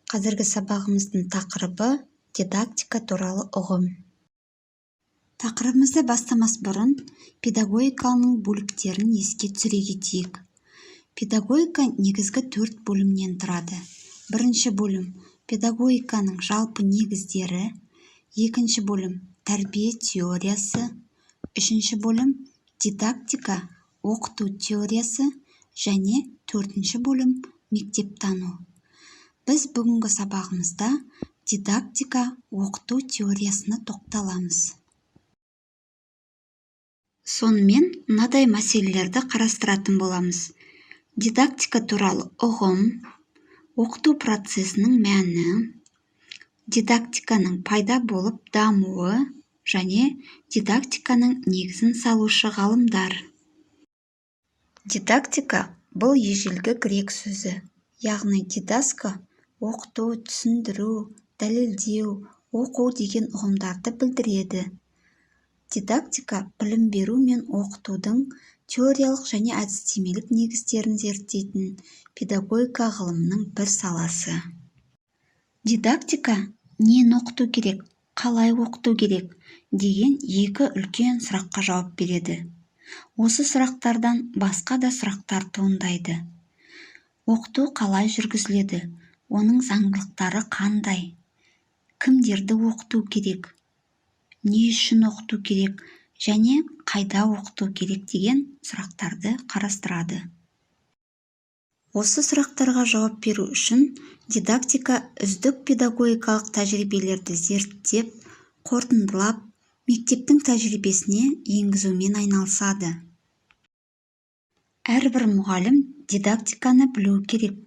Қазіргі сабағымыздың тақырыбы дидактика туралы ұғым. Тақырыбымызды бастамас бұрын педагогиканың бөліктерін еске түсіре кетейік. Педагогика негізгі 4 бөлімнен тұрады. Бірінші бөлім педагогиканың жалпы негіздері, екінші бөлім тәрбие теориясы, үшінші бөлім дидактика оқыту теориясы және төртінші бөлім мектептану. Біз бүгінгі сабағымызда дидактика оқыту теориясына тоқталамыз. Сонымен мынадай мәселелерді қарастыратын боламыз. Дидактика туралы ұғым, оқыту процесінің мәні, дидактиканың пайда болып дамуы және дидактиканың негізін салушы ғалымдар. Дидактика бұл ежелгі грек сөзі, яғни дидаско оқыту, түсіндіру, дәлелдеу, оқу деген ұғымдарды білдіреді. Дидактика білім беру мен оқытудың теориялық және әдістемелік негіздерін зерттейтін педагогика ғылымының бір саласы. Дидактика нені оқыту керек, қалай оқыту керек деген екі үлкен сұраққа жауап береді. Осы сұрақтардан басқа да сұрақтар туындайды. Оқыту қалай жүргізіледі? Оның заңдылықтары қандай? Кімдерді оқыту керек? Не үшін оқыту керек? Және қайда оқыту керек деген сұрақтарды қарастырады. Осы сұрақтарға жауап беру үшін дидактика үздік педагогикалық тәжірибелерді зерттеп, қорытындылап, мектептің тәжірибесіне енгізумен айналысады. Әрбір мұғалім дидактиканы білуі керек.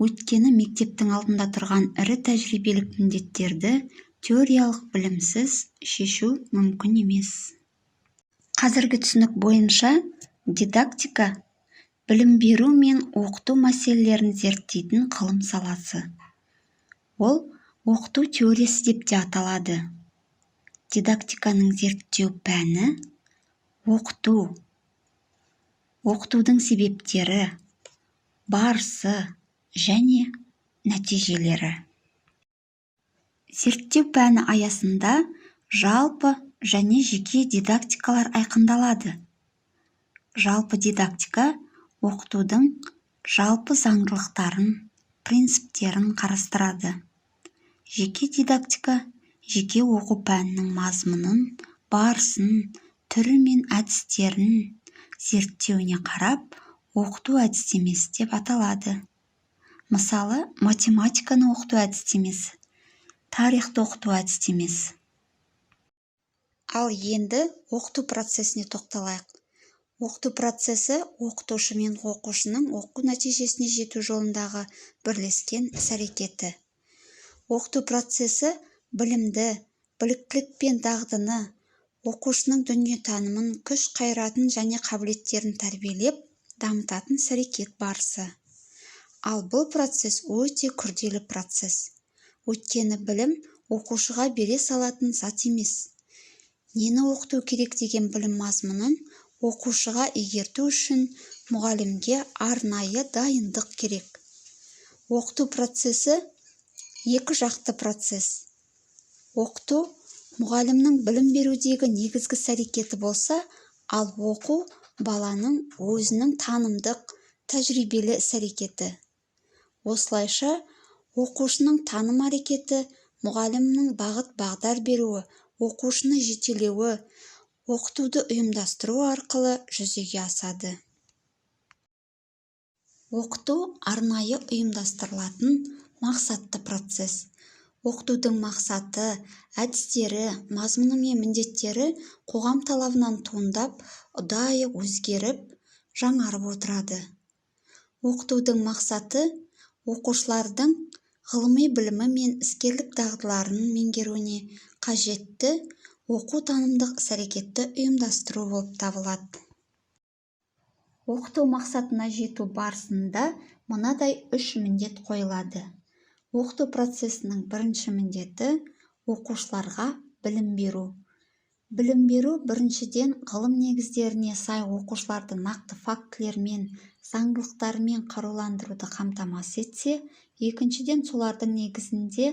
Өйткені мектептің алдында тұрған ірі тәжірибелік міндеттерді теориялық білімсіз шешу мүмкін емес. Қазіргі түсінік бойынша дидактика білім беру мен оқыту мәселелерін зерттейтін ғылым саласы. Ол оқыту теориясы деп те аталады. Дидактиканың зерттеу пәні оқыту. Оқытудың себептері, барысы және нәтижелері. Зерттеу пәні аясында жалпы және жеке дидактикалар айқындалады. Жалпы дидактика оқытудың жалпы заңдылықтарын, принциптерін қарастырады. Жеке дидактика жеке оқу пәнінің мазмұнын, барысын, түрі мен әдістерін зерттеуіне қарап, оқыту әдістемесі деп аталады. Мысалы, математиканы оқыту әдістемесі, тарихты оқыту әдістемесі. Ал енді оқыту процесіне тоқталайық. Оқыту процесі оқытушы мен оқушының оқу нәтижесіне жету жолындағы бірлескен іс-әрекеті. Оқыту процесі білімді, біліктілік пен дағдыны, оқушының дүниетанымын, күш-қайратын және қабілеттерін тәрбиелеп, дамытатын іс-әрекет барысы. Ал бұл процесс өте күрделі процесс. Өйткені білім оқушыға бере салатын зат емес. Нені оқыту керек деген білім мазмұнын оқушыға игерту үшін мұғалімге арнайы дайындық керек. Оқыту процесі екі жақты процесс. Оқыту мұғалімнің білім берудегі негізгі іс-әрекеті болса, ал оқу баланың өзінің танымдық, тәжірибелі іс-әрекеті. Осылайша, оқушының таным әрекеті, мұғалімнің бағыт-бағдар беруі, оқушыны жетелеуі, оқытуды ұйымдастыру арқылы жүзеге асады. Оқыту арнайы ұйымдастырылатын мақсатты процесс. Оқытудың мақсаты, әдістері, мазмұны мен міндеттері қоғам талабынан туындап, ұдайы өзгеріп, жаңарып отырады. Оқытудың мақсаты оқушылардың ғылыми білімі мен іскерлік дағдыларын меңгеруіне қажетті оқу-танымдық іс-әрекетті ұйымдастыру болып табылады. Оқыту мақсатына жету барысында мынадай 3 міндет қойылады. Оқыту процесінің бірінші міндеті оқушыларға білім беру. Білім беру біріншіден ғылым негіздеріне сай оқушыларды нақты фактілермен, заңдылықтармен қаруландыруды қамтамасыз етсе, екіншіден солардың негізінде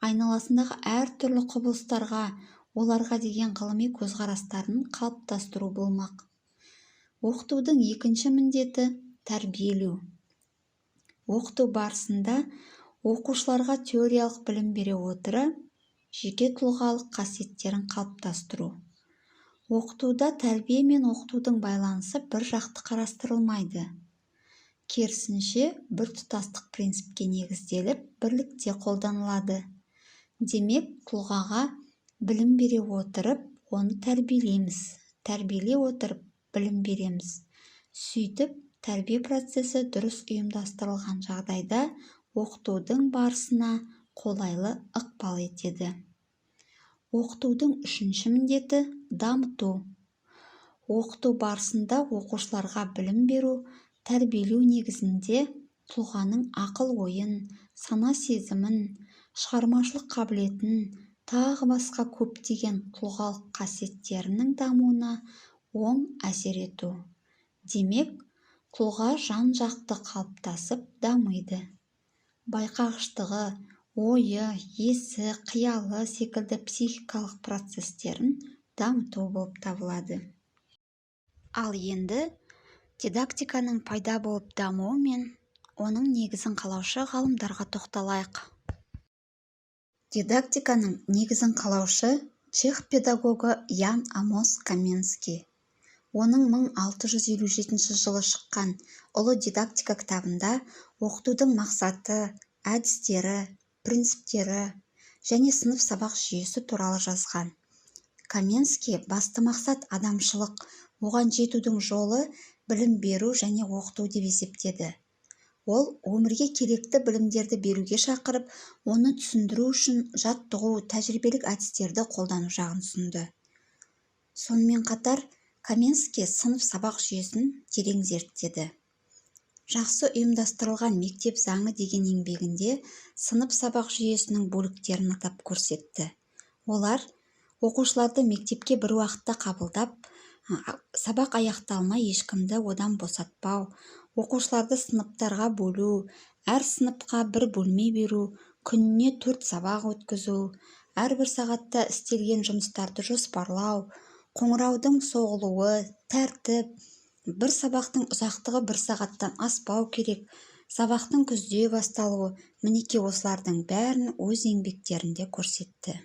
айналасындағы әртүрлі құбылыстарға, оларға деген ғылыми көзқарастарын қалыптастыру болмақ. Оқытудың екінші міндеті тәрбиелеу. Оқыту барысында оқушыларға теориялық білім бере отыра, жеке тұлғалық қасиеттерін қалыптастыру. Оқытуда тәрбие мен оқытудың байланысы бір жақты қарастырылмайды. Керісінше, біртұтастық принципке негізделіп, бірлікте қолданылады. Демек, тұлғаға білім бере отырып, оны тәрбиелейміз. Тәрбиелей отырып, білім береміз. Сөйтіп, тәрбие процесі дұрыс ұйымдастырылған жағдайда оқытудың барысына қолайлы ықпал етеді. Оқытудың үшінші міндеті дамыту. Оқыту барысында оқушыларға білім беру, тәрбиелеу негізінде тұлғаның ақыл-ойын, сана-сезімін, шығармашылық қабілетін, тағы басқа көптеген тұлғалық қасиеттерінің дамуына оң әсер ету. Демек, тұлға жан-жақты қалыптасып дамиды. Байқағыштығы, ойы, есі, қиялы секілді психикалық процестерін дамыту болып табылады. Ал енді дидактиканың пайда болып дамуы мен оның негізін қалаушы ғалымдарға тоқталайық. Дидактиканың негізін қалаушы чех педагогы Ян Амос Каменский. Оның 1657 жылы шыққан ұлы дидактика кітабында оқытудың мақсаты, әдістері, принциптері және сынып сабақ жүйесі туралы жазған. Каменский басты мақсат адамшылық, оған жетудің жолы білім беру және оқыту деп есептеді. Ол өмірге керекті білімдерді беруге шақырып, оны түсіндіру үшін жаттығу, тәжірибелік әдістерді қолдану жағын ұсынды. Сонымен қатар, Каменский сынып сабақ жүйесін терең зерттеді. Жақсы ұйымдастырылған мектеп заңы деген еңбегінде сынып сабақ жүйесінің бөліктерін атап көрсетті. Олар оқушыларды мектепке бір уақытта қабылдап, сабақ аяқталмай ешкімді одан босатпау, оқушыларды сыныптарға бөлу, әр сыныпқа бір бөлме беру, күніне 4 сабақ өткізу, әрбір сағатта істелген жұмыстарды жоспарлау, қоңыраудың соғылуы, тәртіп, бір сабақтың ұзақтығы 1 сағаттан аспау керек, сабақтың күзде басталуы, мінеки осылардың бәрін өз еңбектерінде көрсетті.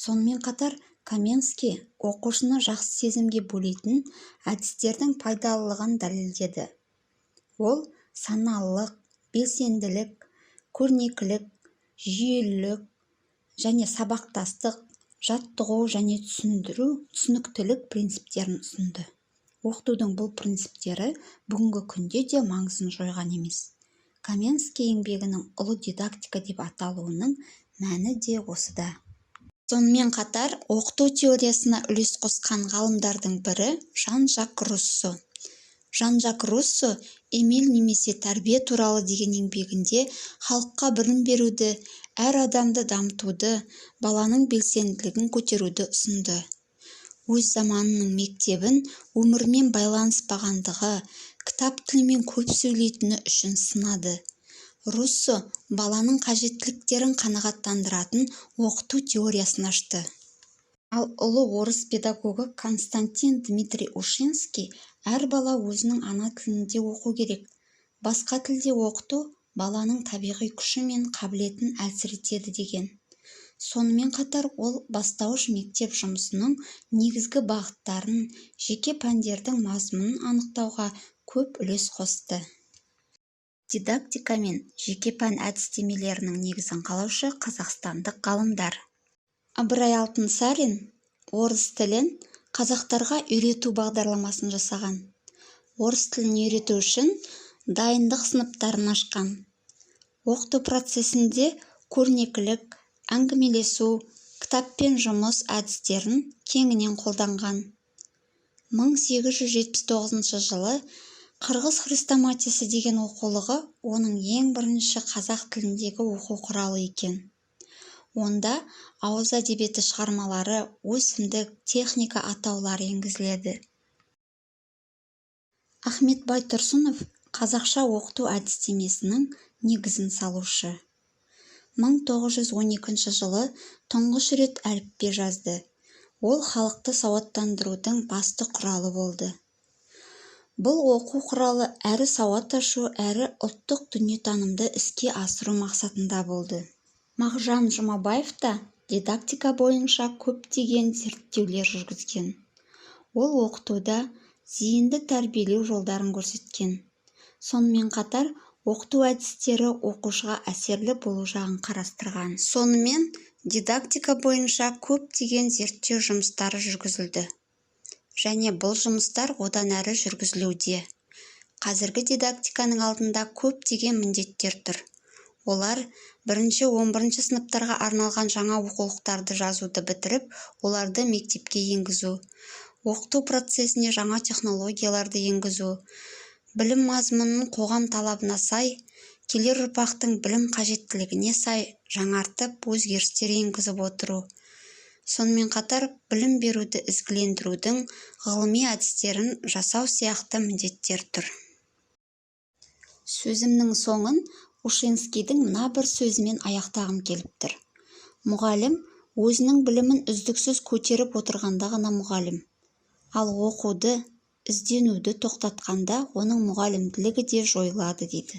Сонымен қатар, Каменский оқушыны жақсы сезімге бөлейтін әдістердің пайдалылығын дәлелдеді. Ол саналылық, белсенділік, көрнекілік, жүйелілік және сабақтастық, жаттығу және түсініктілік принциптерін ұсынды. Оқытудың бұл принциптері бүгінгі күнде де маңызын жойған емес. Каменский еңбегінің ұлы дидактика деп аталуының мәні де осыда. Сонымен қатар, оқыту теориясына үлес қосқан ғалымдардың бірі Жан-Жак Руссо. Жан-Жак Руссо «Эмиль немесе тәрбие туралы» деген еңбегінде халыққа білім беруді, әр адамды дамытуды, баланың белсенділігін көтеруді ұсынды. Өз заманының мектебін өмірмен байланыспағандығы, кітап тілімен көп сөйлейтіні үшін сынады. Руссо баланың қажеттіліктерін қанағаттандыратын оқыту теориясын ашты. Ал ұлы орыс педагогы Константин Дмитрий Ушинский әр бала өзінің ана тілінде оқу керек. Басқа тілде оқыту баланың табиғи күші мен қабілетін әлсіретеді деген. Сонымен қатар ол бастауыш мектеп жұмысының негізгі бағыттарын, жеке пәндердің мазмұнын анықтауға көп үлес қосты. Дидактика мен жеке пән әдістемелерінің негізін қалаушы қазақстандық ғалымдар. Ыбырай Алтынсарин орыс тілін қазақтарға үйрету бағдарламасын жасаған. Орыс тілін үйрету үшін дайындық сыныптарын ашқан. Оқыту процесінде көрнекілік, әңгімелесу, кітаппен жұмыс әдістерін кеңінен қолданған. 1879 жылы қырғыз хрестоматиясы деген оқулығы оның ең бірінші қазақ тіліндегі оқу құралы екен. Онда ауыз әдебиеті шығармалары, өсімдік, техника атаулары енгізіледі. Ахмет Байтұрсынов қазақша оқыту әдістемесінің негізін салушы. 1912 жылы тұңғыш рет әліппе жазды. Ол халықты сауаттандырудың басты құралы болды. Бұл оқу құралы әрі сауат ашу, әрі ұлттық дүниетанымды іске асыру мақсатында болды. Мағжан Жұмабаев та дидактика бойынша көптеген зерттеулер жүргізген. Ол оқытуда зейінді тәрбиелеу жолдарын көрсеткен. Сонымен қатар, оқыту әдістері оқушыға әсерлі болу жағын қарастырған. Сонымен, дидактика бойынша көптеген зерттеу жұмыстары жүргізілді. Және бұл жұмыстар одан әрі жүргізілуде. Қазіргі дидактиканың алдында көптеген міндеттер тұр. Олар 1-11 сыныптарға арналған жаңа оқулықтарды жазуды бітіріп, оларды мектепке енгізу, оқыту процесіне жаңа технологияларды енгізу, білім мазмұнын қоғам талабына сай, келер ұрпақтың білім қажеттілігіне сай жаңартып, өзгерістер енгізіп отыру. Сонымен қатар, білім беруді ізгілендірудің ғылыми әдістерін жасау сияқты міндеттер тұр. Сөзімнің соңын Ушинскийдің мына бір сөзімен аяқтағым келіп тұр. Мұғалім өзінің білімін үздіксіз көтеріп отырғанда ғана мұғалім. Ал оқуды, ізденуді тоқтатқанда оның мұғалімділігі де жойылады дейді.